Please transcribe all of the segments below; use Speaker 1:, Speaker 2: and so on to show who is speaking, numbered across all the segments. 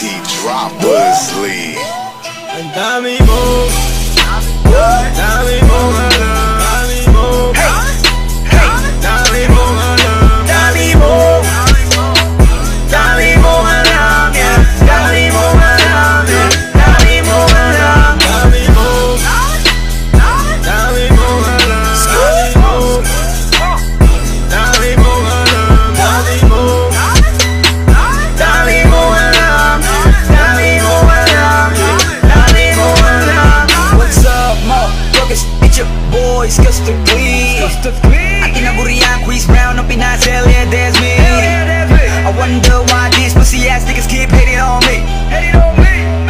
Speaker 1: Drop Buzzley.
Speaker 2: Ang dami mo, dami mong alam, dami mo, dami mong alam, dami mo, dami mong alam, yeah. Dami mong alam, yeah. Dami mong alam, dami mo, dami mong alam, dami mo, dami mong alam, dami mo, dami mong alam, dami mong alam, dami mong alam.
Speaker 3: What's up, motherfuckers? It's your boys, Custer Clee. At inaburihan, Chris Brown ng pinasel, yeah, that's me. I wonder why these pussy ass niggas keep hating on me.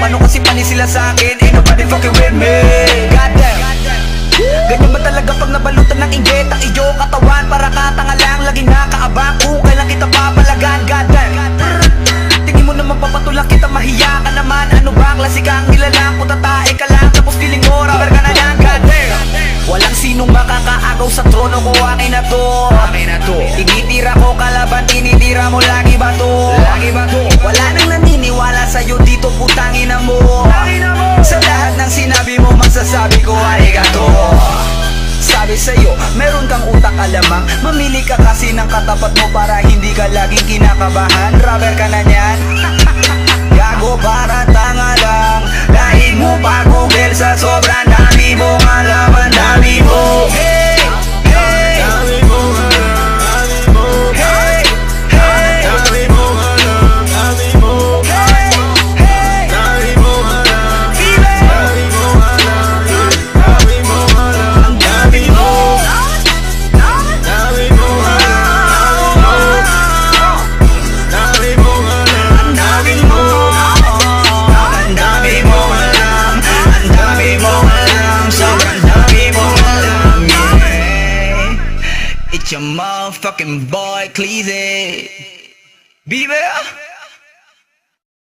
Speaker 3: Paano kasi panis sila sa'kin, ain't nobody fucking with me. Goddamn, ganyan ba talaga pag nabalutan ng inggit ang iyong katawan? Para katanga lang, laging nakaabang kung kailan kita papalagan. Goddamn, tingin mo naman papatulak kita, mahiya ka naman. Ano ba, klase kang nilalang, putatae ka lang, tapos feeling mo, rapper ka na lang. Goddamn, walang sinong makakaagaw sa trono ko, akin na to. Tinitira ko kalaban, tinitira mo lagi ba to? Wala nang naniniwala sa'yo dito, putang ina mo. Sa lahat ng sinabi mo, masasabi ko arigato. Sabi sa'yo, meron kang utak alamang, mamili ka kasi ng katapat mo para hindi ka laging kinakabahan. Rapper ka na niyan, gago para tanga lang. Dahil mo pa Google sa sobrang dami mong alam. Ang dami mo, hey, hey,
Speaker 2: Dami mong alam, dami mo,
Speaker 3: hey, hey,
Speaker 2: dami mong alam, dami mo,
Speaker 3: hey, hey.
Speaker 2: dami mong alam,
Speaker 3: Vive!
Speaker 2: dami mong alam, dami mong alam,
Speaker 3: Ang dami mo,
Speaker 2: dami mong alam, dami mong alam,
Speaker 3: ang dami mo, ang dami mong alam, ang dami mong alam, sobrang dami mong alam, yeah. It's your motherfucking boy, Cleezy. Vive!